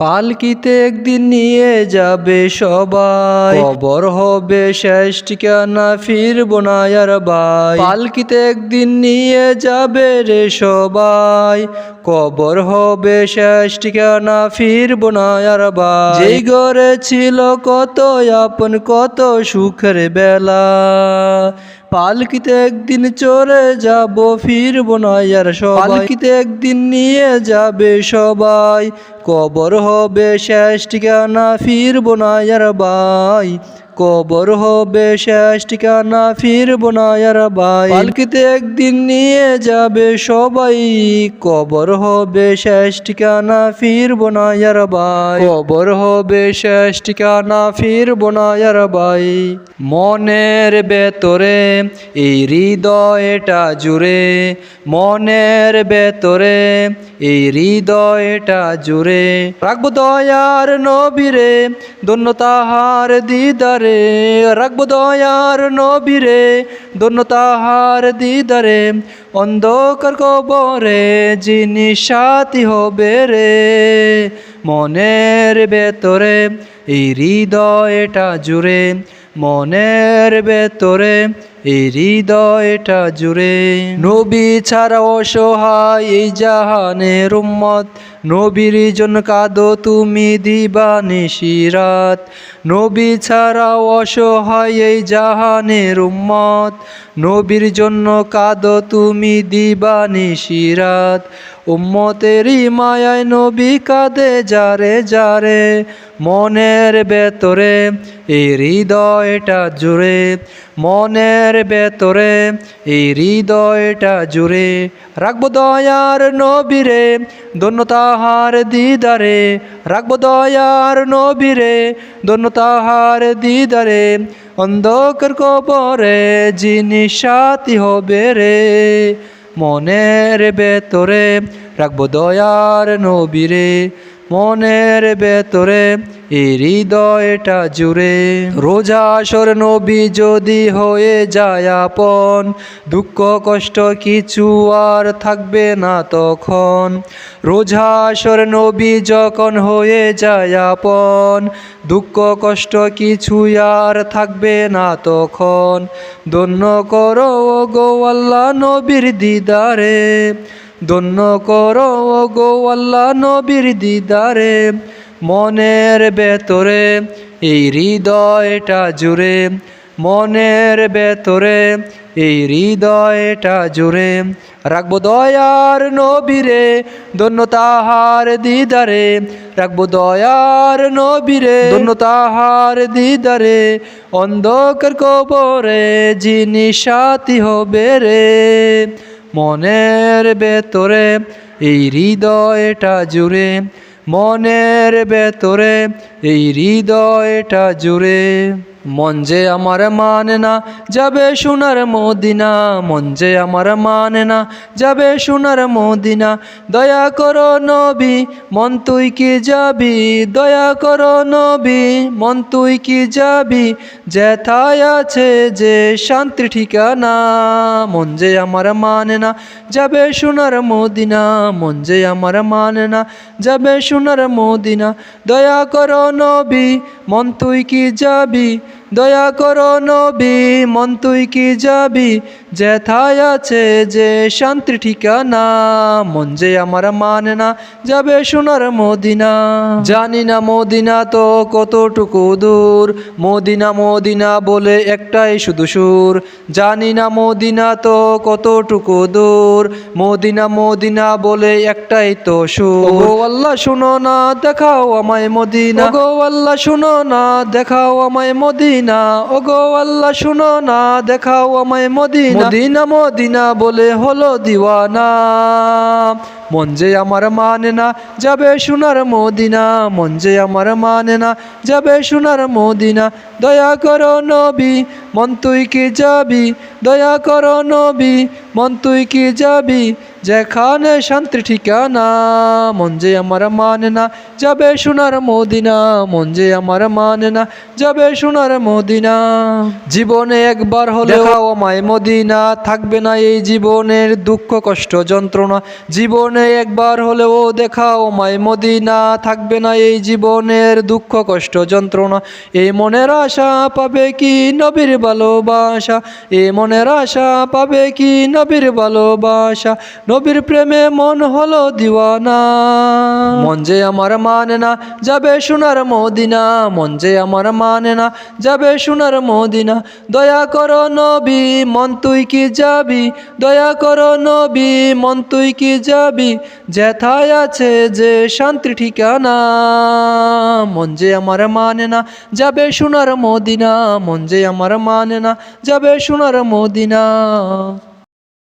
পালকিতে একদিন নিয়ে যাবে সবাই, কবর হবে শেষ ঠিকানা, ফিরবো না আর ভাই। পালকিতে একদিন নিয়ে যাবে রে সবাই, কবর হবে শেষ ঠিকানা, ফিরবো না আর ভাই। যেই ঘরে ছিল কত আপন, কত সুখের বেলা, পালকিতে একদিন চলে যাব, ফিরবো না আর সবাই। পালকিতে একদিন নিয়ে যাবে সবাই, কবর হবে শেষ ঠিকানা, ফিরবো না আর ভাই। কবর হবে শেষ ঠিকানা, ফিরবো না আর ভাই। পালকিতে একদিন নিয়ে যাবে সবাই, কবর হবে শেষ ঠিকানা, ফিরবো না আর ভাই। কবর হবে শেষ ঠিকানা, ফিরবো না আর ভাই। মনের ভেতরে এই হৃদয়টা জুড়ে, মনের ভেতরে এই হৃদয়টা জুড়ে, রাখবো দয়ার নবীরে, ধন্য তাহার দিদারে। রাখবো দয়ার নবীরে, ধন্য তাহার দিদারে। অন্ধকার কবরে যিনি সাথী হবে রে, মনের ভেতরে এই হৃদয়টা জুড়ে, মনের ভেতরে এই হৃদয়টা জুড়ে। নবী ছাড়া অসহায় এই জাহানের উম্মত, নবীর জন্য কাঁদো তুমি দিবানিশি রাত। নবী ছাড়া অসহায় এই জাহানের উম্মত, নবীর জন্য কাঁদো তুমি দিবানিশি রাত। উম্মতেরই মায়ায় নবী কাঁদে যারে যারে, মনের ভেতরে এই হৃদয়টা জুড়ে, মনের ভেতরে এই হৃদয়টা জুড়ে। রাখবো দয়ার নবীরে, ধন্য তাহার দিদারে। রাখবো দয়ার নবীরে, ধন্য তাহার দিদারে। অন্ধকার কবরে যিনি সাথী হবে রে, মনের ভেতরে রাখবো দয়ার নবীরে, মনের ভেতরে এই হৃদয়টা জুড়ে। রোজা আসর নবী যদি হয়ে যায় আপন, দুঃখ কষ্ট কিছু আর থাকবে না তখন। রোজা আসর নবী যখন হয়ে যায় আপন, দুঃখ কষ্ট কিছু আর থাকবে না তখন। ধন্য করো গো আল্লাহ নবীর দিদারে, ধন্য করো গো আল্লাহ নবীর দিদারে। মনের ভেতরে এই হৃদয়টা জুড়ে, মনের ভেতরে এই হৃদয়টা জুড়ে। রাখবো দয়ার নবীরে, ধন্য তাহার দিদারে। রাখবো দয়ার নবীরে, ধন্য তাহার দিদারে। অন্ধকার কবরে যিনি সাথী হবে রে, মনের ভেতরে এই হৃদয়টা জুড়ে, মনের ভেতরে এই হৃদয়টা জুড়ে। মন যে আমার মানে না যাবে সোনার মদিনা, মন যে আমার মানে না যাবে সোনার মদিনা। দয়া করো নবী মন তুই কি যাবি, দয়া করো নবী মন তুই কি যাবি, যেথায় আছে যে শান্তি ঠিকানা। মন যে আমার মানে না যাবে সোনার মদিনা, মন যে আমার মানে না যাবে সোনার মদিনা। দয়া করো নবী মন তুই কি যাবি, দয়া করো নবী মন তুই কি যাবি, যেথায় আছে যে শান্তি ঠিকানা। মন যে আমার মানে না যাবে সোনার মদিনা। জানি না মদিনা তো কতটুকু দূর, মদিনা মদিনা বলে একটাই শুধু সুর। জানি না মদিনা তো কতটুকু দূর, মদিনা মদিনা বলে একটাই তো সুর। ওগো আল্লাহ শুনো না দেখাও আমায় মদিনা, ওগো আল্লাহ শুনো না দেখাও আমায় মদিনা। ওগো আল্লাহ শুনো না দেখাও আমায় মদিনা। মদিনা মদিনা বলে হলো দিওয়ানা, মন যে আমার মানে না যাবে সোনার মদিনা, মন যে আমার মানে না যাবে সোনার মদিনা। দয়া করো নবী মন তুই কি যাবি, দয়া করো নবী মন তুই কি যাবি, যেখানে শান্তির ঠিকানা। মন যে আমার মানে না যাবে সোনার মদিনা, মন যে আমার মানে না যাবে সোনার মদিনা। জীবনে একবার হলেও দেখাও আমায় মদিনা, থাকবে না এই জীবনের দুঃখ কষ্ট যন্ত্রণা। জীবনে একবার হলেও দেখাও আমায় মদিনা, থাকবে না এই জীবনের দুঃখ কষ্ট যন্ত্রণা। এই মনের আশা পাবে কি নবীর ভালোবাসা, এই মনের আশা পাবে কি নবীর ভালোবাসা। নবীর প্রেমে মন হলো দিওয়ানা, মন যে আমার মানে না যাবে সোনার মদিনা, মন যে আমার মানে না যাবে সোনার মদিনা। দয়া করো নবী মন তুই কি যাবি, দয়া করো নবী মন তুই কি যাবি, যেথায় আছে যে শান্তির ঠিকানা। মন যে আমার মানে না যাবে সোনার মদিনা, মন যে আমার মানে না যাবে সোনার মদিনা।